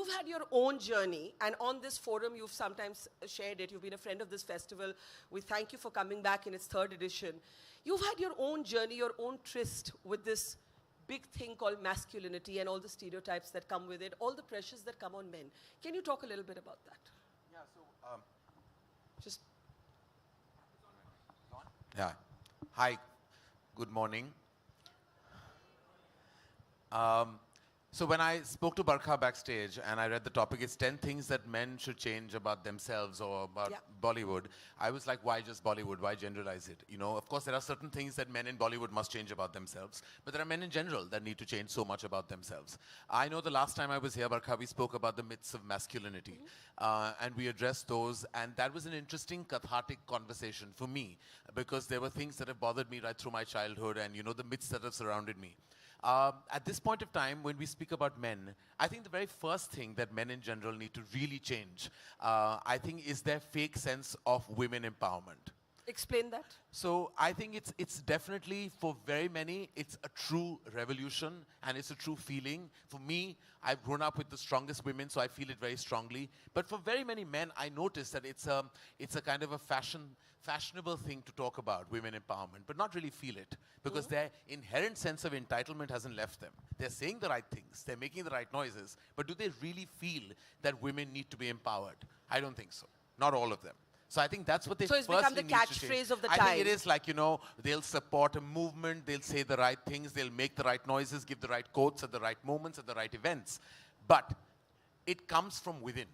you've had your own journey, and on this forum you've sometimes shared it. You've been a friend of this festival. We thank you for coming back in its 3rd edition. You've had your own journey, your own tryst with this big thing called masculinity and all the stereotypes that come with it, all the pressures that come on men. Can you talk a little bit about that? Yeah, so... Just... Yeah. Hi. Good morning. So when I spoke to Barkha backstage and I read the topic, it's 10 things that men should change about themselves or about Bollywood, I was like, why just Bollywood? Why generalize it? You know, of course, there are certain things that men in Bollywood must change about themselves, but there are men in general that need to change so much about themselves. I know the last time I was here, Barkha, we spoke about the myths of masculinity, and we addressed those, and that was an interesting cathartic conversation for me, because there were things that have bothered me right through my childhood and, you know, the myths that have surrounded me. At this point of time, when we speak about men, I think the very first thing that men in general need to really change, I think, is their fake sense of women empowerment. Explain that. So I think it's definitely, for very many, it's a true revolution and it's a true feeling. For me, I've grown up with the strongest women, so I feel it very strongly. But for very many men, I notice that it's a kind of a fashionable thing to talk about, women empowerment, but not really feel it, because their inherent sense of entitlement hasn't left them. They're saying the right things, they're making the right noises, but do they really feel that women need to be empowered? I don't think so. Not all of them. So I think that's what they firstly need to change. So it's become the catchphrase of the time. I think it is like, you know, they'll support a movement, they'll say the right things, they'll make the right noises, give the right quotes at the right moments, at the right events. But it comes from within.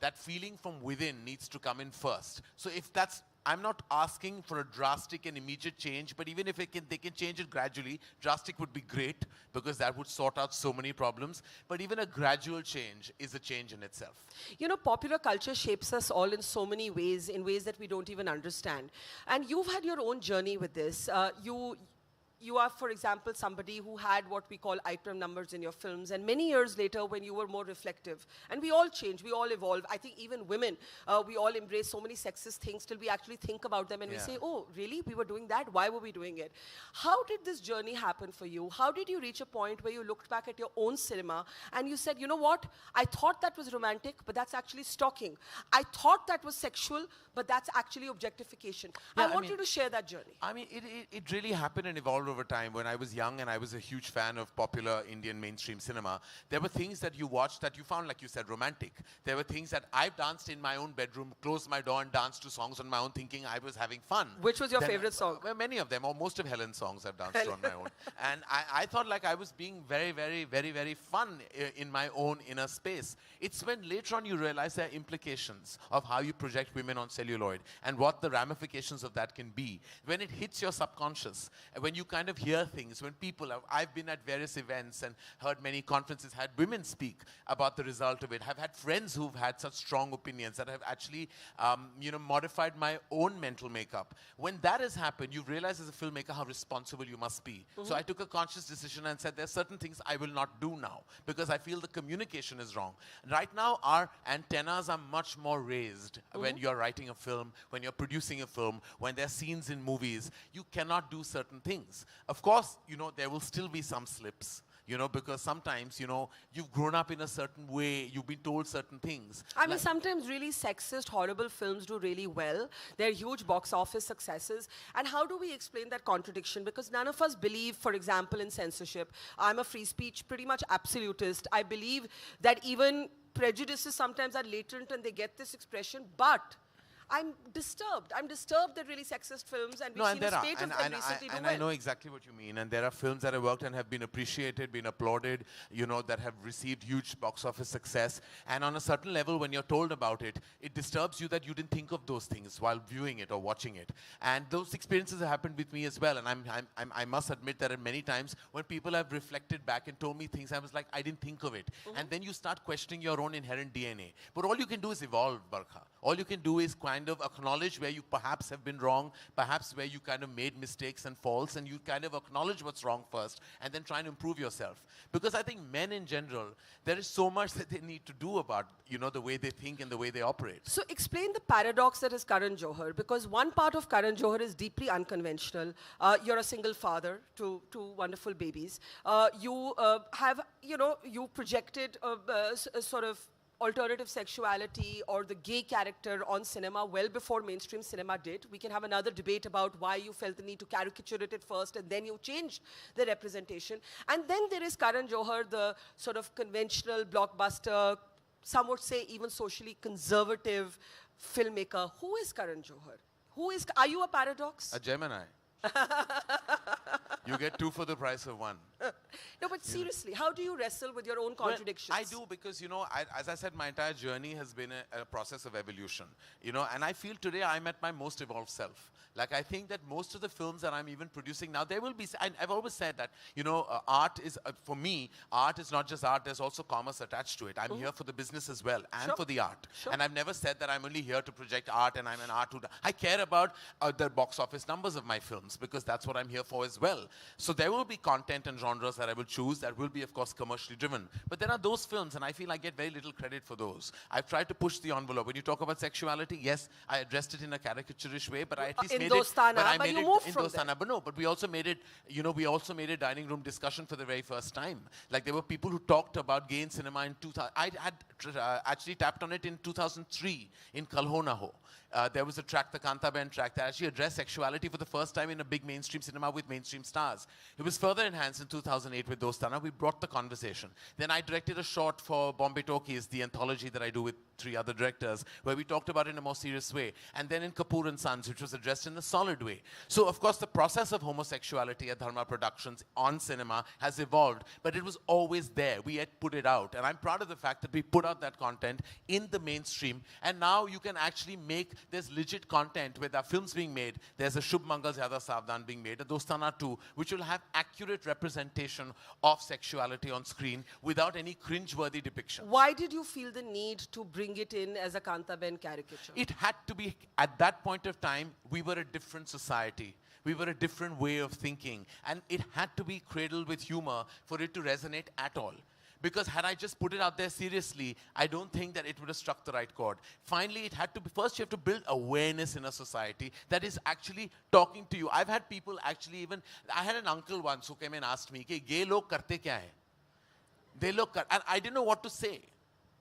That feeling from within needs to come in first. So if that's, I'm not asking for a drastic and immediate change, but even if they can change it gradually, drastic would be great, because that would sort out so many problems. But even a gradual change is a change in itself. You know, popular culture shapes us all in so many ways, in ways that we don't even understand. And you've had your own journey with this. You are, for example, somebody who had what we call item numbers in your films, and many years later, when you were more reflective, and we all change, we all evolve. I think even women, we all embrace so many sexist things till we actually think about them and we say, oh, really? We were doing that? Why were we doing it? How did this journey happen for you? How did you reach a point where you looked back at your own cinema and you said, you know what? I thought that was romantic, but that's actually stalking. I thought that was sexual, but that's actually objectification. I want you to share that journey. I mean, it really happened and evolved over time. When I was young and I was a huge fan of popular Indian mainstream cinema, there were things that you watched that you found, like you said, romantic. There were things that I've danced in my own bedroom, closed my door and danced to songs on my own, thinking I was having fun. Which was your favorite song? Well, many of them, or most of Helen's songs I've danced to on my own. And I thought like I was being very, very, very, very fun in my own inner space. It's when later on you realize there are implications of how you project women on celluloid and what the ramifications of that can be. When it hits your subconscious, when you kind of hear things, when people I've been at various events and heard many conferences, had women speak about the result of it. I've had friends who've had such strong opinions that have actually, you know, modified my own mental makeup. When that has happened, you realize as a filmmaker how responsible you must be. So I took a conscious decision and said, there are certain things I will not do now, because I feel the communication is wrong. Right now, our antennas are much more raised when you're writing a film, when you're producing a film, when there are scenes in movies. You cannot do certain things. Of course, you know, there will still be some slips, you know, because sometimes, you know, you've grown up in a certain way, you've been told certain things. I mean, sometimes really sexist, horrible films do really well. They're huge box office successes. And how do we explain that contradiction? Because none of us believe, for example, in censorship. I'm a free speech, pretty much absolutist. I believe that even prejudices sometimes are latent and they get this expression, but I'm disturbed. I'm disturbed that really sexist films, and we've seen a spate of them recently do well. And I know exactly what you mean. And there are films that have worked and have been appreciated, been applauded, you know, that have received huge box office success. And on a certain level, when you're told about it, it disturbs you that you didn't think of those things while viewing it or watching it. And those experiences have happened with me as well. And I must admit that at many times when people have reflected back and told me things, I was like, I didn't think of it. And then you start questioning your own inherent DNA. But all you can do is evolve, Barkha. All you can do is kind of acknowledge where you perhaps have been wrong, perhaps where you kind of made mistakes and faults, and you kind of acknowledge what's wrong first, and then try and improve yourself. Because I think men in general, there is so much that they need to do about, you know, the way they think and the way they operate. So explain the paradox that is Karan Johar, because one part of Karan Johar is deeply unconventional. You're a single father to wonderful babies. You have, you know, you projected a sort of alternative sexuality or the gay character on cinema well before mainstream cinema did. We can have another debate about why you felt the need to caricature it at first and then you changed the representation. And then there is Karan Johar, the sort of conventional blockbuster, some would say even socially conservative filmmaker. Who is Karan Johar? Are you a paradox? A Gemini. You get two for the price of one. No, but seriously, how do you wrestle with your own contradictions? Well, I do because, you know, as I said, my entire journey has been a process of evolution, you know, and I feel today I'm at my most evolved self. Like, I think that most of the films that I'm even producing now, there will be, I've always said that, you know, art is, for me, art is not just art, there's also commerce attached to it. I'm here for the business as well, and for the art. And I've never said that I'm only here to project art and I'm an art. I care about the box office numbers of my films because that's what I'm here for as well. So there will be content and genres that I will choose that will be, of course, commercially driven. But there are those films, and I feel I get very little credit for those. I've tried to push the envelope. When you talk about sexuality, yes, I addressed it in a caricaturish way, but I at least made it. But you moved from there. But no, but we also made it, you know, we also made a dining room discussion for the very first time. Like, there were people who talked about gay in cinema in 2000. I had actually tapped on it in 2003 in Kalhonaho. There was a track, the Kantaben track, that actually addressed sexuality for the first time in a big mainstream cinema with mainstream stars. It was further enhanced in 2008 with Dostana. We brought the conversation. Then I directed a short for Bombay Talkies, the anthology that I do with 3 other directors, where we talked about it in a more serious way. And then in Kapoor and Sons, which was addressed in a solid way. So, of course, the process of homosexuality at Dharma Productions on cinema has evolved, but it was always there. We had put it out. And I'm proud of the fact that we put out that content in the mainstream. And now you can actually make, there's legit content with our films being made. There's a Shubh Mangal Zyada Savdhan being made, a Dostana 2, which will have accurate representation of sexuality on screen without any cringe-worthy depiction. Why did you feel the need to bring it in as a Kantaben caricature? It had to be, at that point of time, we were a different society. We were a different way of thinking. And it had to be cradled with humor for it to resonate at all. Because had I just put it out there seriously, I don't think that it would have struck the right chord. Finally, it had to be, first you have to build awareness in a society that is actually talking to you. I've had people actually even, I had an uncle once who came and asked me, "Ke gay log karte kya hai?" They look, and I didn't know what to say.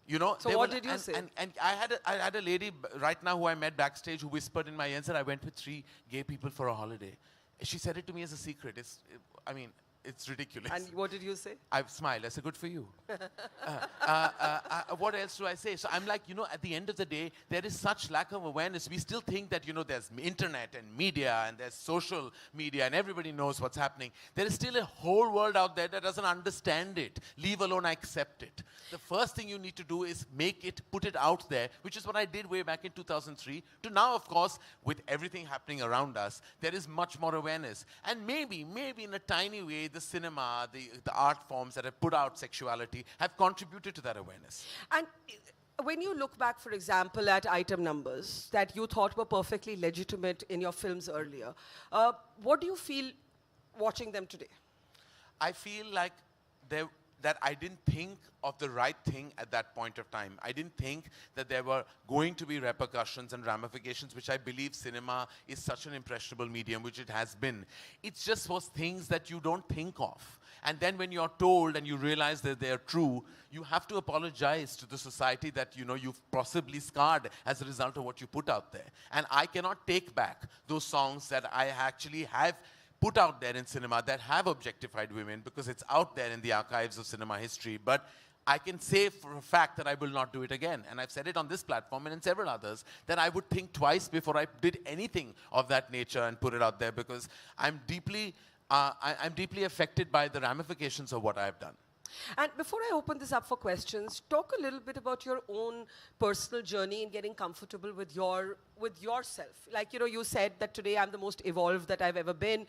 You know, so what did you say? And I had a lady right now who I met backstage who whispered in my ear and said, "I went with 3 gay people for a holiday." She said it to me as a secret. It's ridiculous. And what did you say? I smiled. I said, "Good for you." What else do I say? So I'm like, you know, at the end of the day, there is such lack of awareness. We still think that, you know, there's internet and media and there's social media and everybody knows what's happening. There is still a whole world out there that doesn't understand it, leave alone accept it. The first thing you need to do is put it out there, which is what I did way back in 2003, to now, of course, with everything happening around us, there is much more awareness. And maybe in a tiny way, the cinema, the art forms that have put out sexuality have contributed to that awareness. And when you look back, for example, at item numbers that you thought were perfectly legitimate in your films earlier, what do you feel watching them today? I feel like that I didn't think of the right thing at that point of time. I didn't think that there were going to be repercussions and ramifications, which I believe cinema is such an impressionable medium, which it has been. It just was things that you don't think of. And then when you're told and you realize that they're true, you have to apologize to the society that, you know, you've possibly scarred as a result of what you put out there. And I cannot take back those songs that I actually have put out there in cinema that have objectified women, because it's out there in the archives of cinema history. But I can say for a fact that I will not do it again. And I've said it on this platform and in several others, that I would think twice before I did anything of that nature and put it out there, because I'm deeply affected by the ramifications of what I've done. And before I open this up for questions, talk a little bit about your own personal journey in getting comfortable with yourself. Like, you know, you said that today I'm the most evolved that I've ever been.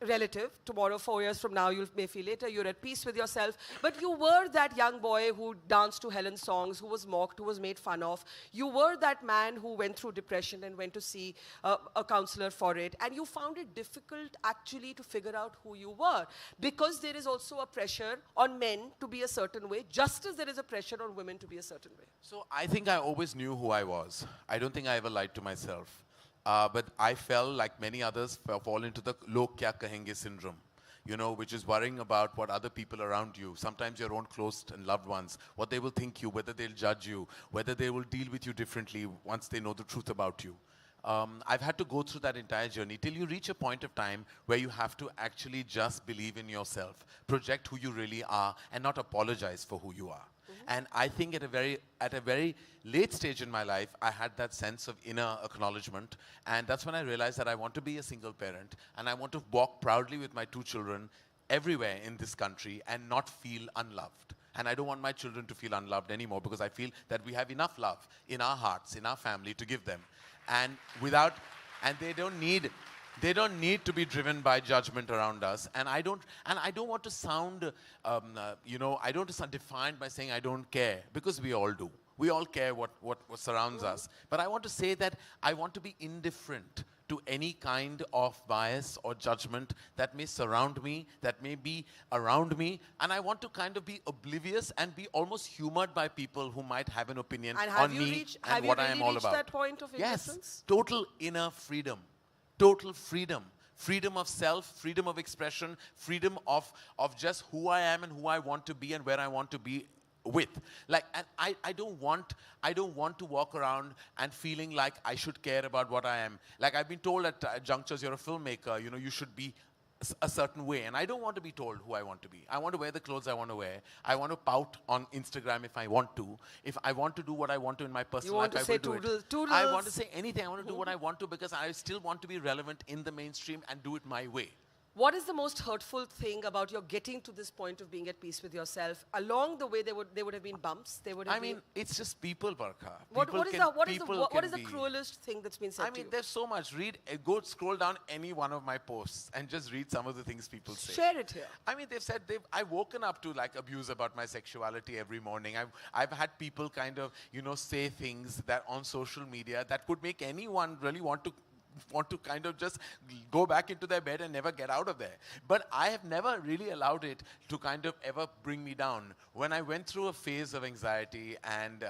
Relative. Tomorrow, 4 years from now, you may feel later you're at peace with yourself. But you were that young boy who danced to Helen's songs, who was mocked, who was made fun of. You were that man who went through depression and went to see a counselor for it. And you found it difficult actually to figure out who you were, because there is also a pressure on men to be a certain way, just as there is a pressure on women to be a certain way. So I think I always knew who I was. I don't think I ever lied to myself. But I felt like many others fall into the log kya kahenge syndrome. which is worrying about what other people around you, sometimes your own close and loved ones, what they will think you, whether they'll judge you, whether they will deal with you differently once they know the truth about you. I've had to go through that entire journey till you reach a point of time where you have to actually just believe in yourself, project who you really are, and not apologize for who you are. And I think at a very late stage in my life, I had that sense of inner acknowledgement. And that's when I realized that I want to be a single parent and I want to walk proudly with my 2 children everywhere in this country and not feel unloved. And I don't want my children to feel unloved anymore because I feel that we have enough love in our hearts, in our family to give them. And they don't need to be driven by judgment around us. And I don't want to sound, I don't want to sound defined by saying I don't care, because we all do. We all care what surrounds us. But I want to say that I want to be indifferent to any kind of bias or judgment that may surround me, that may be around me. And I want to kind of be oblivious and be almost humored by people who might have an opinion on me and what I am all about. Have you reached that point of innocence? Yes, total inner freedom. Total freedom. Freedom of self, freedom of expression, freedom of just who I am and who I want to be and where I want to be with. Like, and I don't want to walk around and feeling like I should care about what I am. Like, I've been told at junctures, you're a filmmaker, you should be a certain way, and I don't want to be told who I want to be. I want to wear the clothes I want to wear. I want to pout on Instagram if I want to. If I want to do what I want to in my personal life, I will do it. Toodles. I want to say anything. I want to do what I want to because I still want to be relevant in the mainstream and do it my way. What is the most hurtful thing about your getting to this point of being at peace with yourself? Along the way, there would have been bumps. It's just people, Barkha. What is the cruelest thing that's been said to you? There's so much. Go scroll down any one of my posts and just read some of the things people say. Share it here. They've said I've woken up to like abuse about my sexuality every morning. I've had people kind of say things that on social media that would make anyone really want to kind of just go back into their bed and never get out of there. But I have never really allowed it to kind of ever bring me down. When I went through a phase of anxiety and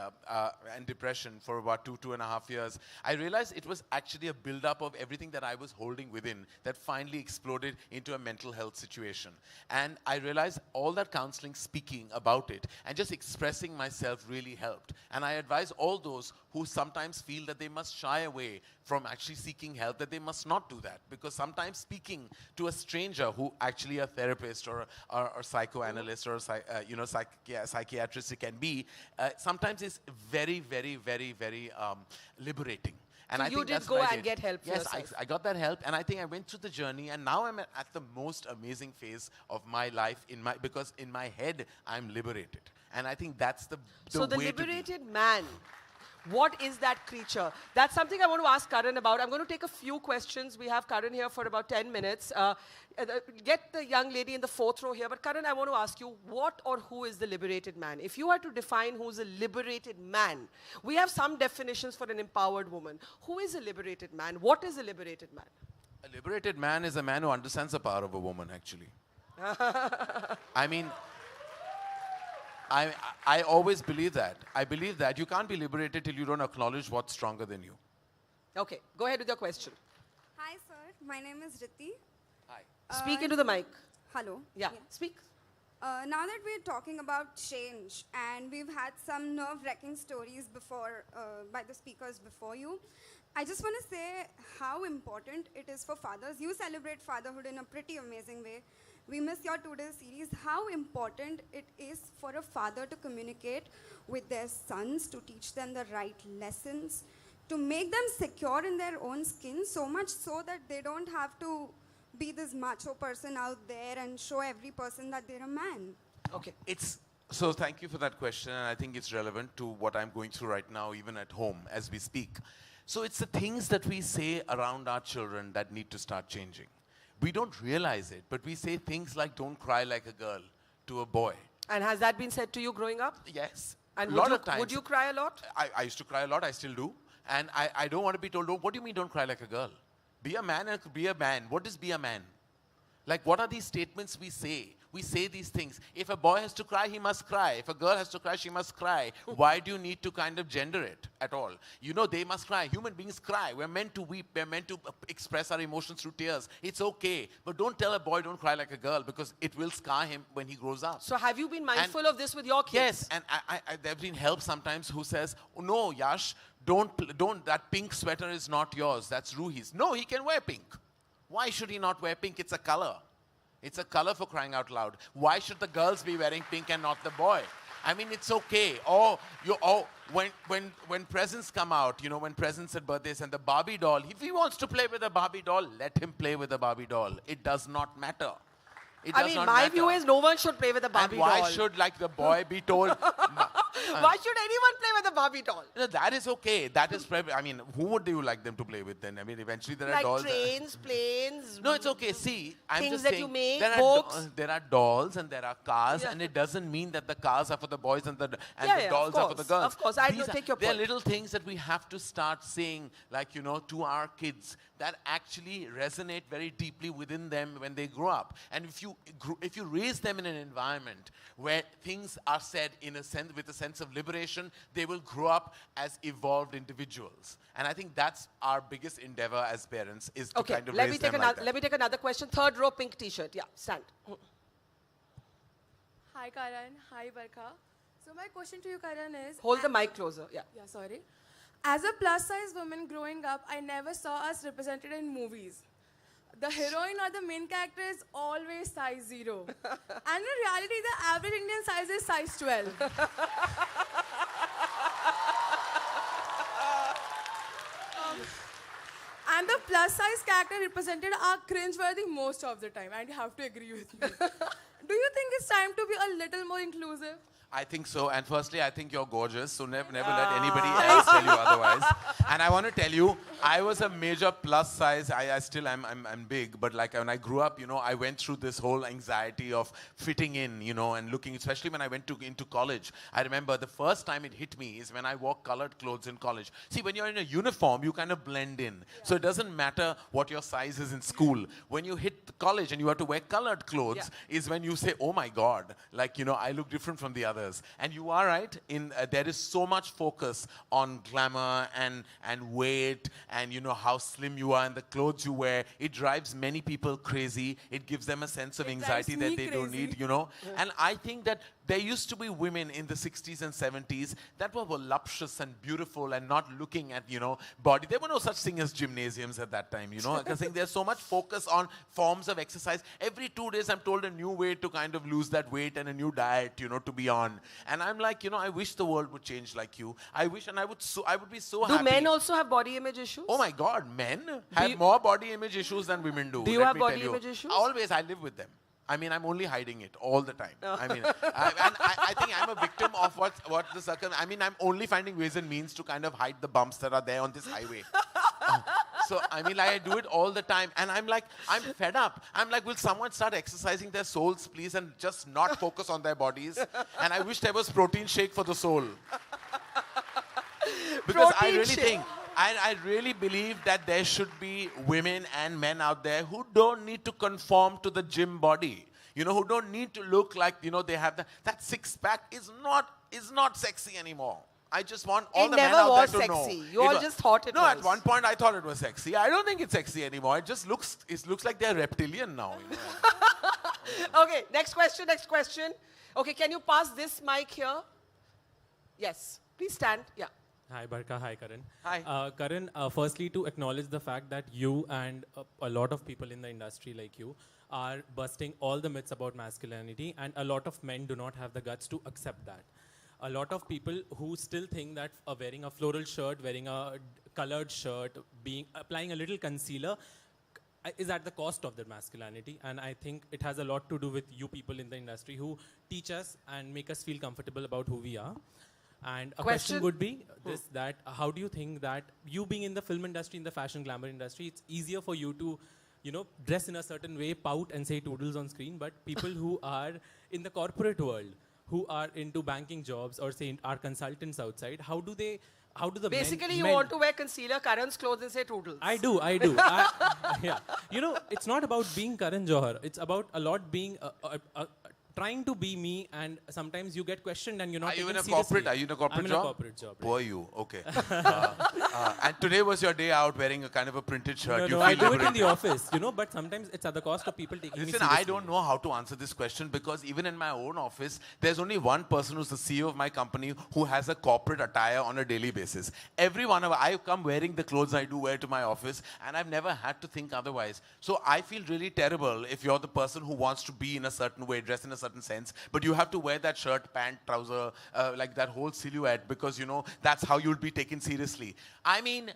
depression for about 2.5 years, I realized it was actually a build-up of everything that I was holding within that finally exploded into a mental health situation. And I realized all that counseling, speaking about it, and just expressing myself really helped. And I advise all those who sometimes feel that they must shy away from actually seeking help, that they must not do that. Because sometimes speaking to a stranger who actually a therapist or psychoanalyst or psychiatrist it can be, sometimes is very, very, very, very liberating. And I think did go and get help for yourself. Yes, I got that help, and I think I went through the journey, and now I'm at the most amazing phase of my life because in my head, I'm liberated. And I think that's the So the way liberated man, what is that creature? That's something I want to ask Karan about. I'm going to take a few questions. We have Karan here for about 10 minutes. Get the young lady in the 4th row here. But Karan, I want to ask you, what or who is the liberated man? If you had to define who's a liberated man, we have some definitions for an empowered woman. Who is a liberated man? What is a liberated man? A liberated man is a man who understands the power of a woman, actually. I always believe that. I believe that you can't be liberated till you don't acknowledge what's stronger than you. Okay, go ahead with your question. Hi, sir. My name is Ritti. Hi. Speak into the mic. Hello. Yeah, speak. Now that we're talking about change, and we've had some nerve-wracking stories before by the speakers before you, I just want to say how important it is for fathers. You celebrate fatherhood in a pretty amazing way. We miss your 2-day series. How important it is for a father to communicate with their sons, to teach them the right lessons, to make them secure in their own skin, so much so that they don't have to be this macho person out there and show every person that they're a man. Okay. So thank you for that question, and I think it's relevant to what I'm going through right now, even at home as we speak. So it's the things that we say around our children that need to start changing. We don't realize it, but we say things like, don't cry like a girl, to a boy. And has that been said to you growing up? Yes. And would you cry a lot? I used to cry a lot, I still do. And I don't want to be told, what do you mean don't cry like a girl? Be a man and be a man. What is be a man? Like, what are these statements we say we say these things. If a boy has to cry, he must cry. If a girl has to cry, she must cry. Why do you need to kind of gender it at all? You know, they must cry. Human beings cry. We're meant to weep. We're meant to express our emotions through tears. It's okay. But don't tell a boy don't cry like a girl, because it will scar him when he grows up. So have you been mindful of this with your kids? Yes, and there have been help sometimes who says, oh, no, Yash, don't, that pink sweater is not yours. That's Ruhi's. No, he can wear pink. Why should he not wear pink? It's a color. It's a color, for crying out loud. Why should the girls be wearing pink and not the boy? I mean, it's okay. When presents come out, you know, when presents at birthdays and the Barbie doll, if he wants to play with a Barbie doll, let him play with a Barbie doll. It does not matter. I mean, my view is no one should play with a Barbie doll. And why should, like, the boy be told... Why should anyone play with a Barbie doll? No, that is okay. That is... I mean, who would you like them to play with then? I mean, eventually there are dolls... Like trains, planes... No, it's okay. See, I'm things just that saying... you make, there are dolls and there are cars, and it doesn't mean that the cars are for the boys and the dolls are for the girls. Of course, I do take your point. There are little things that we have to start saying, like, you know, to our kids that actually resonate very deeply within them when they grow up. And if you raise them in an environment where things are said in a sense, with a sense of liberation, they will grow up as evolved individuals. And I think that's our biggest endeavor as parents, is to kind of raise them like that. Let me take another question. Third row, pink t-shirt. Yeah, stand. Hi, Karan. Hi, Barkha. So my question to you, Karan, is... Hold the mic closer. Yeah. Yeah, sorry. As a plus-size woman growing up, I never saw us represented in movies. The heroine or the main character is always size 0. And in reality, the average Indian size is size 12. And the plus-size character represented are cringeworthy most of the time, and you have to agree with me. Do you think it's time to be a little more inclusive? I think so. And firstly, I think you're gorgeous, so never let anybody else tell you otherwise. And I want to tell you, I was a major plus size. I still am. I'm big, but like when I grew up, you know, I went through this whole anxiety of fitting in, you know, and looking, especially when I went into college. I remember the first time it hit me is when I wore colored clothes in college. See, when you're in a uniform, you kind of blend in. So it doesn't matter what your size is in school. When you hit college and you have to wear colored clothes, is when you say, oh my God, like, you know, I look different from the others. And you are right, there is so much focus on glamour and weight and, you know, how slim you are and the clothes you wear. It drives many people crazy. It gives them a sense of anxiety that they don't need, you know. And I think that there used to be women in the 60s and 70s that were voluptuous and beautiful and not looking at, you know, body. There were no such thing as gymnasiums at that time, you know. I think there's so much focus on forms of exercise. Every 2 days I'm told a new way to kind of lose that weight and a new diet, you know, to be on. And I'm like, you know, I wish the world would change like you. I wish, and I would be so happy. Do men also have body image issues? Oh my God, men have more body image issues than women do. Do you have body image issues? Always, I live with them. I mean, I'm only hiding it all the time. I mean, I think I'm a victim of what the I mean, I'm only finding ways and means to kind of hide the bumps that are there on this highway. So, I mean, like, I do it all the time. And I'm like, I'm fed up. I'm like, will someone start exercising their souls, please, and just not focus on their bodies? And I wish there was protein shake for the soul. Because I really believe that there should be women and men out there who don't need to conform to the gym body. You know, who don't need to look like, you know, they have that six-pack is not sexy anymore. I just want all the men out there to know. You all just thought it was. No, at one point I thought it was sexy. I don't think it's sexy anymore. It looks like they're reptilian now. You know? Okay, next question. Okay, can you pass this mic here? Yes, please stand. Yeah. Hi, Barkha. Hi, Karan. Hi. Karan, firstly, to acknowledge the fact that you and a lot of people in the industry like you are busting all the myths about masculinity, and a lot of men do not have the guts to accept that. A lot of people who still think that wearing a floral shirt, wearing a colored shirt, applying a little concealer is at the cost of their masculinity. And I think it has a lot to do with you people in the industry who teach us and make us feel comfortable about who we are. And a question would be this, that how do you think that you being in the film industry, in the fashion glamour industry, it's easier for you to, you know, dress in a certain way, pout and say toodles on screen, but people who are in the corporate world, who are into banking jobs or say are consultants outside, how do the Basically, you men want to wear concealer, Karan's clothes and say toodles. I do. Yeah. You know, it's not about being Karan Johar. It's about a lot being trying to be me, and sometimes you get questioned and you're not Are you taken in a seriously. corporate? Are you in a corporate I'm job? in a corporate job. Right? Poor you. Okay. And today was your day out wearing a kind of a printed shirt. No, I do it in the office, you know, but sometimes it's at the cost of people taking me Listen, seriously. I don't know how to answer this question because even in my own office, there's only one person who's the CEO of my company who has a corporate attire on a daily basis. Every one of I come wearing the clothes I do wear to my office, and I've never had to think otherwise. So I feel really terrible if you're the person who wants to be in a certain way, dress in a certain sense, but you have to wear that shirt, pant, trouser, like that whole silhouette because, you know, that's how you'll be taken seriously. I mean,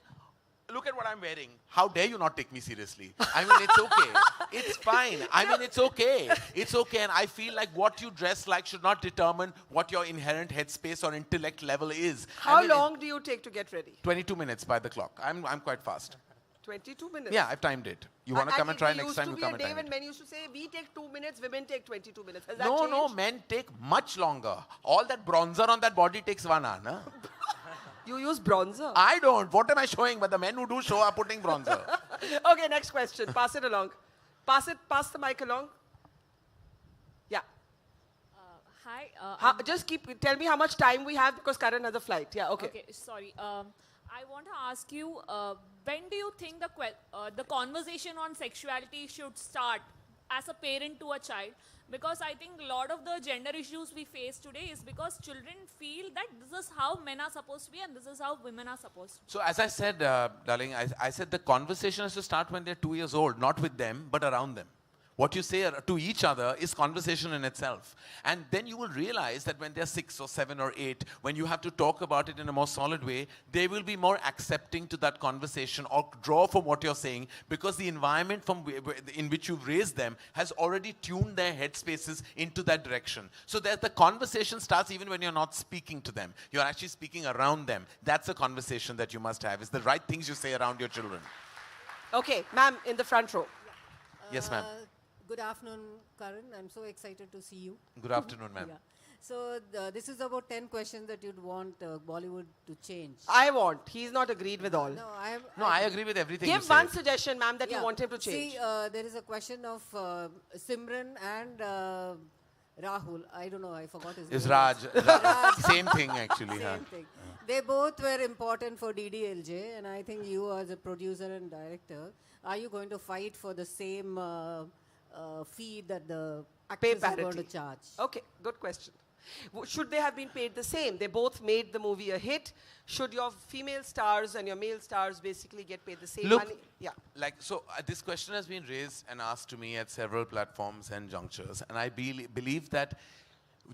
look at what I'm wearing. How dare you not take me seriously? I mean, it's okay. It's fine. I mean, it's okay. It's okay. And I feel like what you dress like should not determine what your inherent headspace or intellect level is. How long do you take to get ready? 22 minutes by the clock. I'm quite fast. 22 minutes? Yeah, I've timed it. You want to come and try next time? You come and There used to be a day time when it. men used to say, we take 2 minutes, women take 22 minutes. Has that No, changed? no, men take much longer. All that bronzer on that body takes 1 hour. No? You use bronzer? I don't. What am I showing? But the men who do show are putting bronzer. Okay, next question. Pass it along. Pass the mic along. Yeah. Hi. Just tell me how much time we have because Karan has a flight. Yeah, okay. Okay, sorry. I want to ask you, when do you think the conversation on sexuality should start as a parent to a child? Because I think a lot of the gender issues we face today is because children feel that this is how men are supposed to be and this is how women are supposed to be. So as I said, darling, I said the conversation has to start when they're 2 years old, not with them, but around them. What you say to each other is conversation in itself. And then you will realize that when they're 6 or 7 or 8, when you have to talk about it in a more solid way, they will be more accepting to that conversation or draw from what you're saying because the environment in which you've raised them has already tuned their headspaces into that direction. So that the conversation starts even when you're not speaking to them. You're actually speaking around them. That's a conversation that you must have. It's the right things you say around your children. Okay, ma'am, in the front row. Yes, ma'am. Good afternoon, Karan. I'm so excited to see you. Good afternoon, ma'am. Yeah. So this is about 10 questions that you'd want Bollywood to change. I want. He's not agreed with all. No, I agree with everything you Give say. one suggestion, ma'am, that you want him to change. See, there is a question of Simran and Rahul. I don't know, I forgot his name. Is Raj. Same thing, actually. Same thing. They both were important for DDLJ, and I think you as a producer and director, are you going to fight for the same fee that the actors are going to charge? Okay, good question. Should they have been paid the same? They both made the movie a hit. Should your female stars and your male stars basically get paid the same money? Yeah. Like, so this question has been raised and asked to me at several platforms and junctures, and I believe that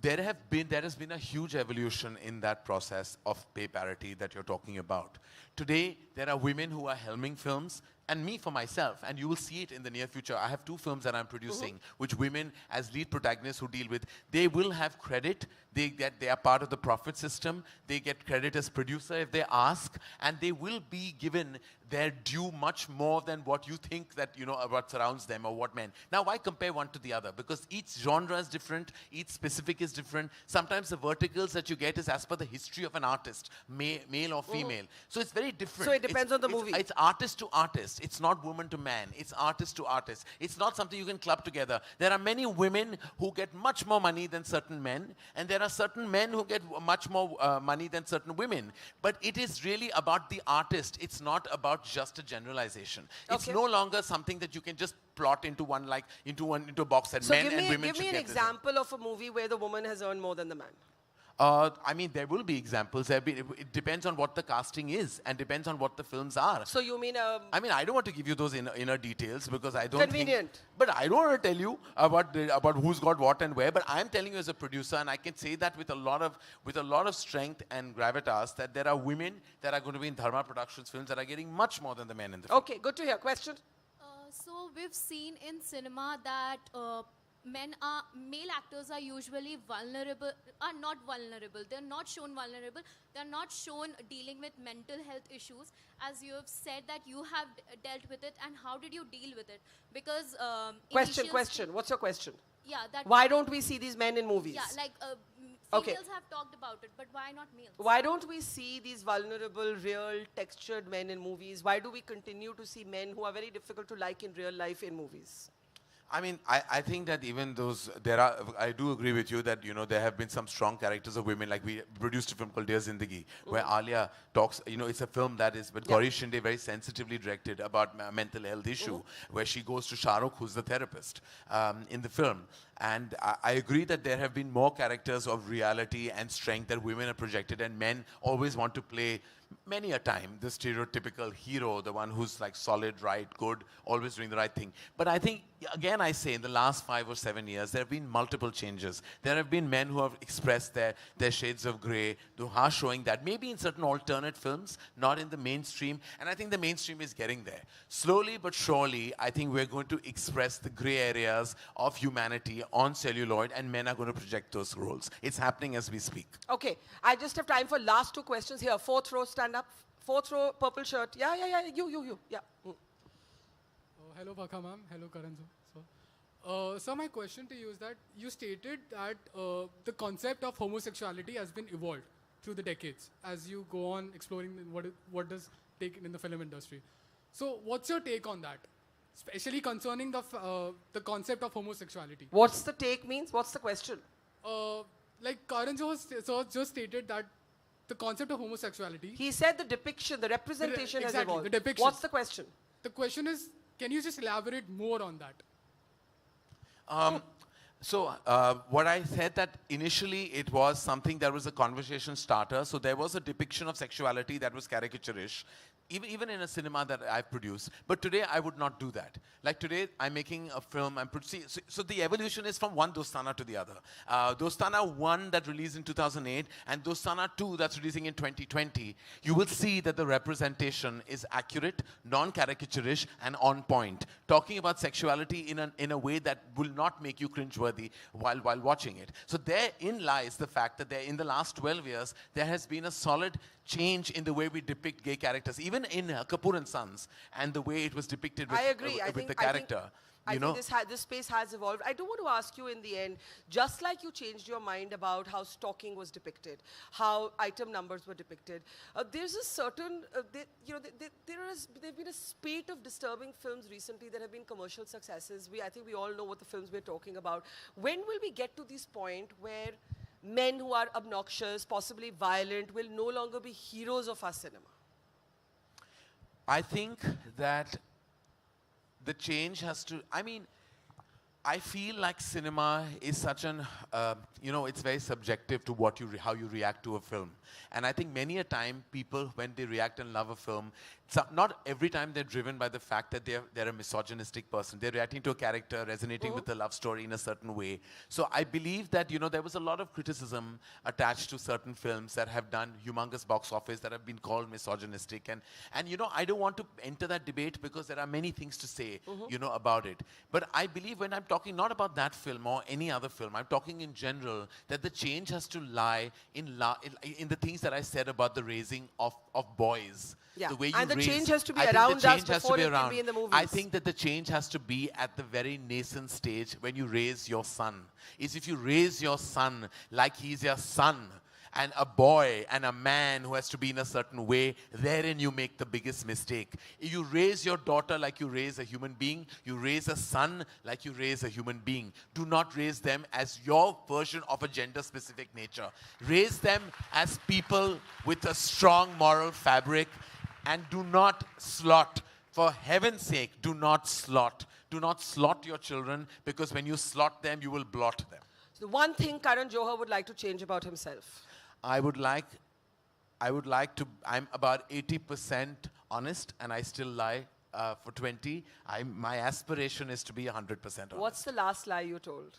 there has been a huge evolution in that process of pay parity that you're talking about. Today, there are women who are helming films, and me for myself, and you will see it in the near future. I have 2 films that I'm producing, which women as lead protagonists who deal with, they will have credit. They are part of the profit system. They get credit as producer if they ask, and they will be given their due much more than what you think that, you know, what surrounds them or what men. Now, why compare one to the other? Because each genre is different, each specific is different. Sometimes the verticals that you get is as per the history of an artist, male or female. So it's very different. So it depends on the movie. It's artist to artist. It's not woman to man. It's artist to artist. It's not something you can club together. There are many women who get much more money than certain men, and there are certain men who get much more money than certain women. But it is really about the artist. It's not about just a generalization. It's no longer something that you can just plot into a box that men and women should get. Give me an example of a movie where the woman has earned more than the man. I mean, there will be examples. It depends on what the casting is and depends on what the films are. So you mean... I mean, I don't want to give you those inner details because I don't Convenient. But I don't want to tell you about who's got what and where. But I'm telling you as a producer, and I can say that with a lot of strength and gravitas, that there are women that are going to be in Dharma Productions films that are getting much more than the men in the film. Okay, good to hear. Question? So we've seen in cinema that male actors are usually not vulnerable. They're not shown vulnerable. They're not shown dealing with mental health issues. As you have said that you have dealt with it, and how did you deal with it? Because Question. What's your question? Yeah, that. Why don't we see these men in movies? Yeah, like Okay. Females have talked about it, but why not males? Why don't we see these vulnerable, real, textured men in movies? Why do we continue to see men who are very difficult to like in real life in movies? I mean, I think that even those, I do agree with you that, there have been some strong characters of women, like we produced a film called Dear Zindagi, where Alia talks, it's a film that is, but Gauri Shinde very sensitively directed about mental health issue, where she goes to Shah Rukh, who's the therapist, in the film. And I agree that there have been more characters of reality and strength that women are projected, and men always want to play, many a time, the stereotypical hero, the one who's like solid, right, good, always doing the right thing. But I think, again, I say, in the last 5 or 7 years, there have been multiple changes. There have been men who have expressed their shades of grey, who are showing that, maybe in certain alternate films, not in the mainstream. And I think the mainstream is getting there. Slowly but surely, I think we're going to express the grey areas of humanity on celluloid, and men are going to project those roles. It's happening as we speak. Okay, I just have time for last 2 questions here. 4th row, stand up. 4th row, purple shirt. Yeah, you. Yeah. Hello, Barkha ma'am. Hello, Karan Johar. So my question to you is that you stated that the concept of homosexuality has been evolved through the decades as you go on exploring what does take in the film industry. So what's your take on that, especially concerning the concept of homosexuality? What's the take means? What's the question? Like Karan Johar just stated that the concept of homosexuality. He said the depiction, the representation has evolved. The depiction. What's the question? The question is, can you just elaborate more on that? So what I said that initially it was something that was a conversation starter. So there was a depiction of sexuality that was caricaturish, even in a cinema that I've produced. But today I would not do that. Like today I'm making a film. So the evolution is from one Dostana to the other. Dostana 1 that released in 2008 and Dostana 2 that's releasing in 2020. You will see that the representation is accurate, non-caricaturish, and on point. Talking about sexuality in a way that will not make you cringeworthy while watching it. So therein lies the fact that in the last 12 years, there has been a solid change in the way we depict gay characters, even in Kapoor and Sons, and the way it was depicted with, I agree. with the character. I think this space has evolved. I do want to ask you in the end, just like you changed your mind about how stalking was depicted, how item numbers were depicted, there's a certain, there's been a spate of disturbing films recently that have been commercial successes. I think we all know what the films we're talking about. When will we get to this point where men who are obnoxious, possibly violent, will no longer be heroes of our cinema? I think that the change has to, I feel like cinema is such an, it's very subjective to how you react to a film. And I think many a time people, when they react and love a film, not every time they're driven by the fact that they're a misogynistic person. They're reacting to a character, resonating with the love story in a certain way. So I believe that, there was a lot of criticism attached to certain films that have done humongous box office that have been called misogynistic. And I don't want to enter that debate because there are many things to say, about it. But I believe when I'm talking not about that film or any other film, I'm talking in general, that the change has to lie in the things that I said about the raising of boys. Yeah. The way you and the raise, change has to be I think around the us change has before to be it around. can be in the movies. I think that the change has to be at the very nascent stage when you raise your son. If you raise your son like he's your son, and a boy and a man who has to be in a certain way, therein you make the biggest mistake. If you raise your daughter like you raise a human being, you raise a son like you raise a human being. Do not raise them as your version of a gender-specific nature. Raise them as people with a strong moral fabric, and do not slot. For heaven's sake, do not slot. Do not slot your children, because when you slot them, you will blot them. So one thing Karan Johar would like to change about himself. I would like to, I'm about 80% honest, and I still lie for 20. My aspiration is to be 100% honest. What's the last lie you told?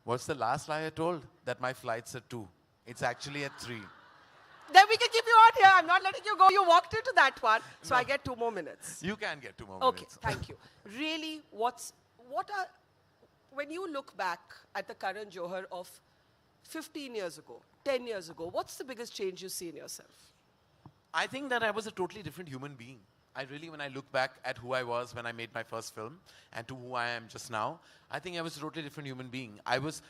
What's the last lie I told? That my flight's at 2. It's actually at 3. Then we can keep you out here. I'm not letting you go. You walked into that one, so I get 2 more minutes. You can get 2 more minutes. minutes. Okay, thank you. Really, when you look back at the Karan Johar of 15 years ago, 10 years ago, what's the biggest change you see in yourself? I think that I was a totally different human being. when I look back at who I was when I made my first film and to who I am just now, I think I was a totally different human being. I was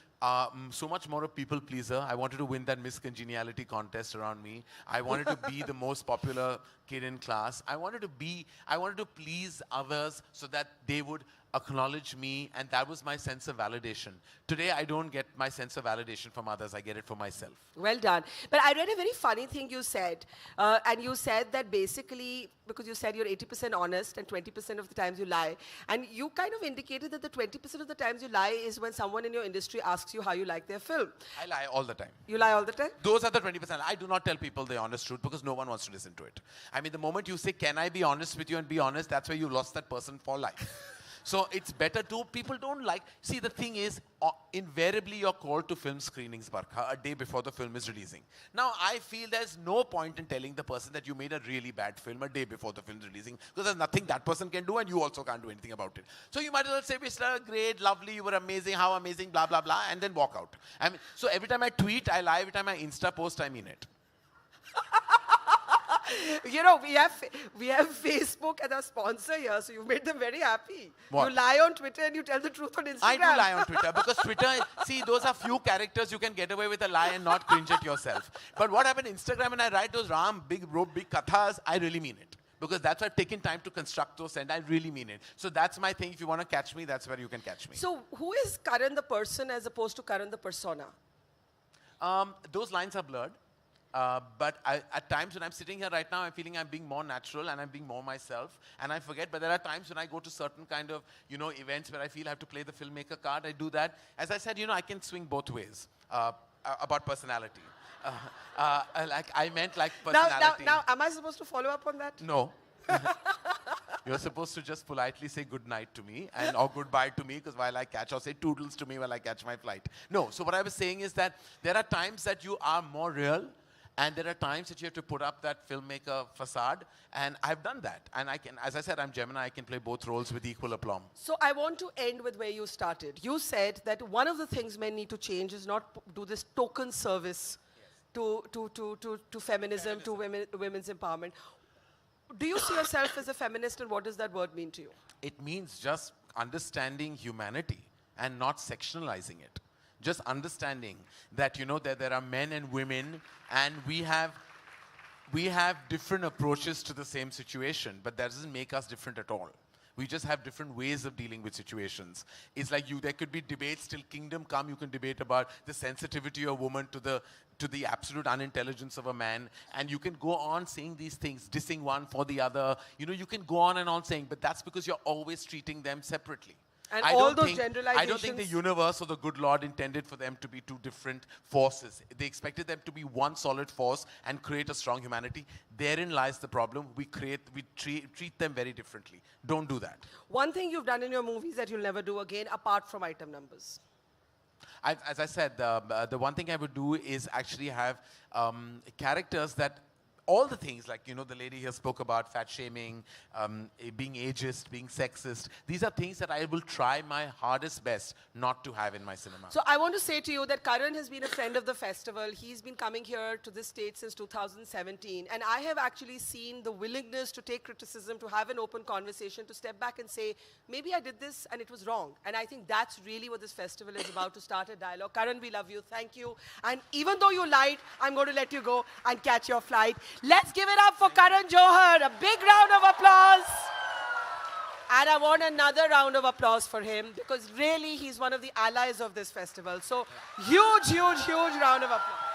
so much more a people pleaser. I wanted to win that Miss Congeniality contest around me. I wanted to be the most popular kid in class. I wanted to please others so that they would acknowledge me, and that was my sense of validation. Today, I don't get my sense of validation from others. I get it from myself. Well done. But I read a very funny thing you said. And you said that basically, because you said you're 80% honest and 20% of the times you lie. And you kind of indicated that the 20% of the times you lie is when someone in your industry asks you how you like their film. I lie all the time. You lie all the time? Those are the 20%. I do not tell people the honest truth because no one wants to listen to it. I mean, the moment you say, can I be honest with you and be honest, that's where you lost that person for life. So it's better to, people don't like, see the thing is, invariably you're called to film screenings, Barkha, a day before the film is releasing. Now I feel there's no point in telling the person that you made a really bad film a day before the film is releasing, because there's nothing that person can do and you also can't do anything about it. So you might as well say, Mr. Great, lovely, you were amazing, how amazing, blah, blah, blah, and then walk out. I mean, so every time I tweet, I lie, every time I Insta post, I mean it. You know, we have Facebook as our sponsor here, so you've made them very happy. What? You lie on Twitter and you tell the truth on Instagram. I do lie on Twitter because Twitter, see, those are few characters you can get away with a lie and not cringe at yourself. But what happened on Instagram when I write those big kathas, I really mean it. Because that's why I've taken time to construct those and I really mean it. So that's my thing. If you want to catch me, that's where you can catch me. So who is Karan the person as opposed to Karan the persona? Those lines are blurred. But at times when I'm sitting here right now, I'm feeling I'm being more natural and I'm being more myself. And I forget, but there are times when I go to certain kind of, events where I feel I have to play the filmmaker card. I do that. As I said, I can swing both ways about personality. I meant like personality. Now, am I supposed to follow up on that? No. You're supposed to just politely say good night to me or goodbye to me because while I catch, or say toodles to me while I catch my flight. No, so what I was saying is that there are times that you are more real and there are times that you have to put up that filmmaker facade, and I've done that. And I can, as I said, I'm Gemini, I can play both roles with equal aplomb. So I want to end with where you started. You said that one of the things men need to change is not do this token service to feminism, to women's empowerment. Do you see yourself as a feminist, and what does that word mean to you? It means just understanding humanity and not sectionalizing it. Just understanding that, that there are men and women and we have different approaches to the same situation, but that doesn't make us different at all. We just have different ways of dealing with situations. It's like there could be debates till kingdom come. You can debate about the sensitivity of a woman to the absolute unintelligence of a man. And you can go on saying these things, dissing one for the other. You can go on and on saying, but that's because you're always treating them separately. And all those generalizations. I don't think the universe or the good Lord intended for them to be two different forces. They expected them to be one solid force and create a strong humanity. Therein lies the problem. We treat them very differently. Don't do that. One thing you've done in your movies that you'll never do again, apart from item numbers. As I said, the one thing I would do is actually have characters that all the things, like, the lady here spoke about fat shaming, being ageist, being sexist. These are things that I will try my hardest best not to have in my cinema. So I want to say to you that Karan has been a friend of the festival. He's been coming here to this state since 2017. And I have actually seen the willingness to take criticism, to have an open conversation, to step back and say, maybe I did this and it was wrong. And I think that's really what this festival is about, to start a dialogue. Karan, we love you. Thank you. And even though you lied, I'm going to let you go and catch your flight. Let's give it up for Karan Johar. A big round of applause. And I want another round of applause for him because really he's one of the allies of this festival. So huge, huge, huge round of applause.